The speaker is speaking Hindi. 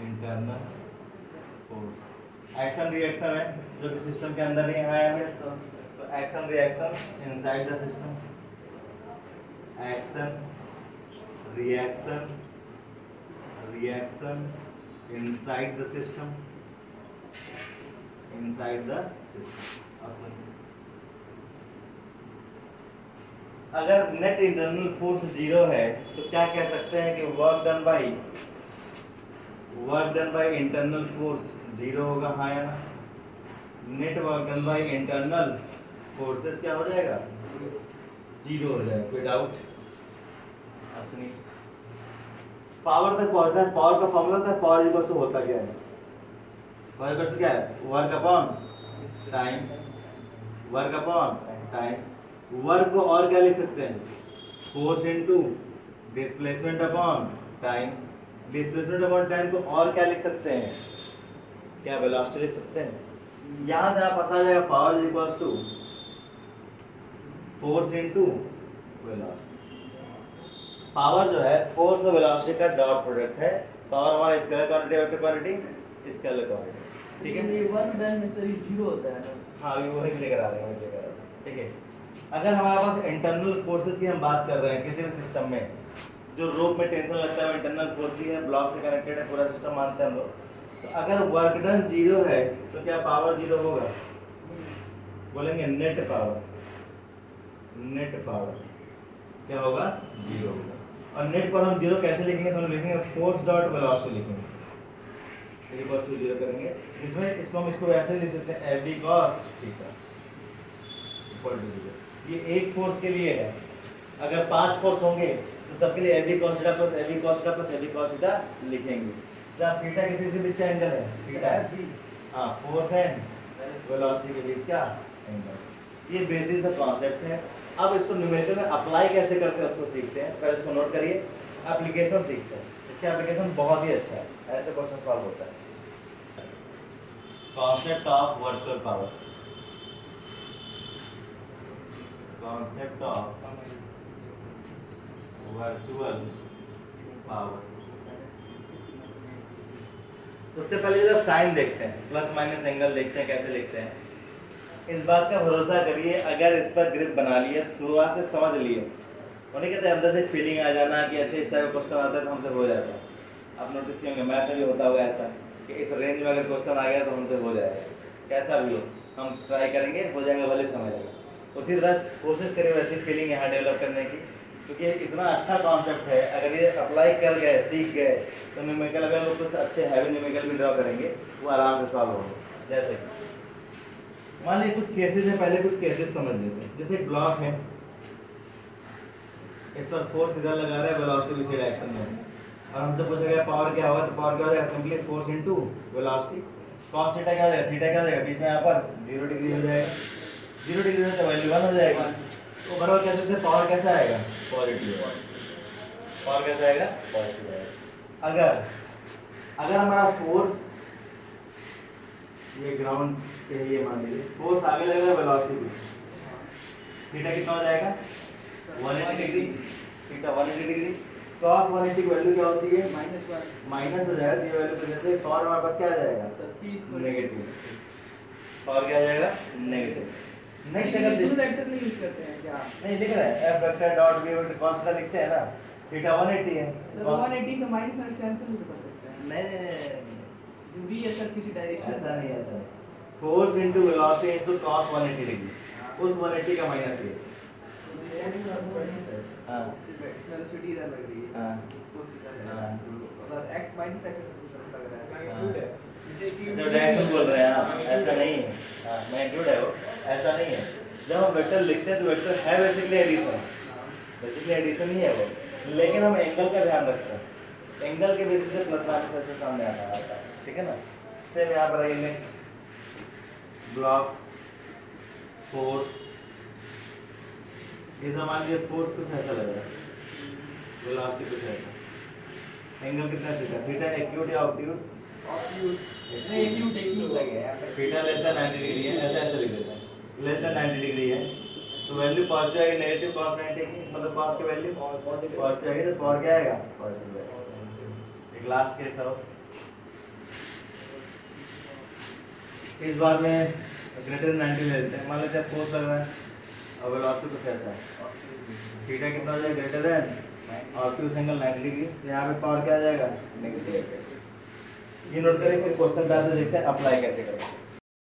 Internal force. एक्शन रिएक्शन है जो कि सिस्टम के अंदर नहीं आया है, तो action reaction inside the system, action reaction reaction inside the system, inside the system. अगर नेट इंटरनल फोर्स जीरो है तो क्या कह सकते हैं कि work done by internal force zero होगा, हाँ या ना? Net work done by internal forces क्या हो जाएगा? जीरो हो जाएगा, कोई डाउट? आप सुनिए, पावर तक पहुंचता है, पावर का फॉर्मूला होता है पावर इक्वल टू होता क्या है? पावर इक्वल टू क्या है? Work upon time, work upon time. Work को और क्या लिख सकते हैं? Force into displacement upon time. Displacement upon time को और क्या लिख सकते हैं? क्या वेलोसिटी लिख सकते हैं? यहाँ से आप पता जाएगा power equals to force into velocity. Power जो है फोर्स और वेलोसिटी का डॉट प्रोडक्ट है। पावर हमारा scalar quantity, vector quantity, scalar quantity, ठीक है? ये वन देन नेसेसरी जीरो होता है ना? हाँ, अभी वही लेकर आ रहे हैं, ठीक है? अगर हमारे पास इंटरनल फोर्सेस की हम बात कर रहे हैं किसी भी सिस्टम में, जो रोप में टेंशन लगता है इंटरनल फोर्स ही है, ब्लॉक से कनेक्टेड है, पूरा सिस्टम मानते हैं हम लोग। तो अगर वर्क डन जीरो है तो क्या पावर जीरो होगा? बोलेंगे नेट पावर, नेट पावर क्या होगा? जीरो होगा। और नेट पर हम जीरो कैसे लिखेंगे? तो हम लिखेंगे फोर्स डॉट वेलोसिटी लिखेंगे, इक्वल टू जीरो करेंगे। इसमें इसको हम इसको वैसे लिख सकते हैं F D cos theta equal to zero. ये एक फोर्स के लिए है, अगर 5 फोर्स होंगे तो सबके लिए AB cos theta plus AB cos theta plus AB cos theta लिखेंगे। जहाँ थीटा किसी से बीच का एंगल है, थीटा हाँ, फोर्स एंड वेलोसिटी के बीच का एंगल। ये बेसिस का कॉन्सेप्ट है। अब इसको न्यूमेरिकल में अप्लाई कैसे करते हैं उसको सीखते हैं। पहले इसको नोट करिए, एप्लीकेशन सीखते हैं। इसका एप्लीकेशन बहुत ही अच्छा है, ऐसे क्वेश्चन सॉल्व होता है। Concept of virtual power, concept of virtual power. उससे पहले जरा साइन देखते हैं, प्लस माइनस एंगल देखते हैं कैसे लिखते हैं। इस बात का भरोसा करिए, अगर इस पर ग्रिप बना लिए, शुरुआत से समझ लिए, उन्हें कहते हैं अंदर से फीलिंग आ जाना कि अच्छे इस टाइप का क्वेश्चन आता है तो हमसे हो जाता है। आप नोटिस किएंगे मैथ में भी होता होगा ऐसा कि इस रेंज में अगर क्वेश्चन आ गया तो हमसे हो जाएगा, कैसा भी हो हम ट्राई करेंगे, हो जाएगा, भले समझ आएगा। उसी तरह कोशिश करिए वैसी फीलिंग यहाँ डेवलप करने की, क्योंकि इतना अच्छा कॉन्सेप्ट है। अगर ये अप्लाई कर गए, सीख गए, तो न्यूमेरिकल अगर लोग कुछ अच्छे हैवी न्यूमेरिकल भी ड्रॉ करेंगे वो आराम से सॉल्व होगा। जैसे मान लीजिए कुछ केसेस है, पहले कुछ केसेस समझ लेते हैं। जैसे एक ब्लॉक है, इस पर फोर्स इधर लगा रहा है, वेलोसिटी दूसरी डायरेक्शन में, और हमसे पूछा गया पावर क्या होगा, तो पावर क्या हो जाएगा? Simply force into velocity. Cos theta क्या हो जाएगा? थीटा क्या हो जाएगा? बीच में यहाँ पर 0 डिग्री हो जाएगा, 0 डिग्री में तो वैल्यू 1 हो जाएगा। तो बराबर कह सकते हैं पावर कैसा आएगा? पॉजिटिव। पावर कैसा आएगा? पॉजिटिव आएगा। अगर हमारा फोर्स ये ग्राउंड के लिए मान लीजिए, फोर्स आगे लगेगा वेलोसिटी, थीटा कितना हो जाएगा? 180 डिग्री। Theta 180 degree. cos 180 की वैल्यू क्या होती है? -1 माइनस हो जाएगा, ये वैल्यू की वजह से पावर हमारे पास क्या आ जाएगा? नेगेटिव। पावर क्या आ जाएगा? नेगेटिव। नेक्स्ट अगर इसमें वेक्टर नहीं यूज करते हैं क्या? नहीं लिख रहे हैं f vector dot v vector cos theta लिखते हैं ना, थीटा 180 है, सर 180 से माइनस कैंसिल भी कर सकते हैं। नहीं जो v है सर किसी डायरेक्शन ऐसा नहीं, ऐसा force into velocity into cos 180 degree, उस 180 का माइनस ये। हां वेलोसिटी इधर लग रही है, हां फोर्स इधर है, हां, अगर x माइनस x तरफ लग रहा है जो डायरेक्शन बोल रहे हैं आप, ऐसा नहीं है। हाँ, मैग्नीट्यूड है वो, ऐसा नहीं है। जब हम वेक्टर लिखते हैं तो वेक्टर है बेसिकली एडिशन ही है वो, लेकिन हम एंगल का ध्यान रखते हैं। एंगल के बेसिस से प्लस माइनस ऐसे सामने आता है, ठीक है ना। सेम यहाँ पर आइए, नेक्स्ट ब्लॉक फोर्स। ये मान लीजिए फोर्स कुछ ऐसा लग रहा है, वेलोसिटी कुछ ऐसा, एंगल कितना थीटा? थीटा एक्यूट या ऑब्ट्यूज? नहीं एक्यूट लगे यहाँ पे। थीटा लेस देन 90 डिग्री है, ऐसे लिख देते हैं, लेस देन 90 डिग्री है तो वैल्यू पॉजिटिव आएगी, नेगेटिव cos 90 की मतलब cos की वैल्यू पॉजिटिव आएगी, तो पावर क्या आएगा? पॉजिटिव आएगा। एक लास्ट केस है, इस बार में ग्रेटर देन 90 ले लेते हैं। मान लेते हैं फोर्स लग रहा है और वेलोसिटी कुछ ऐसा है, थीटा कितना हो जाएगा ग्रेटर देन और टू एंगल 90 डिग्री। यहाँ पे पावर क्या आ जाएगा नेगेटिव। ये नोट करें, फिर क्वेश्चन पे आते देखते हैं अप्लाई कैसे करें।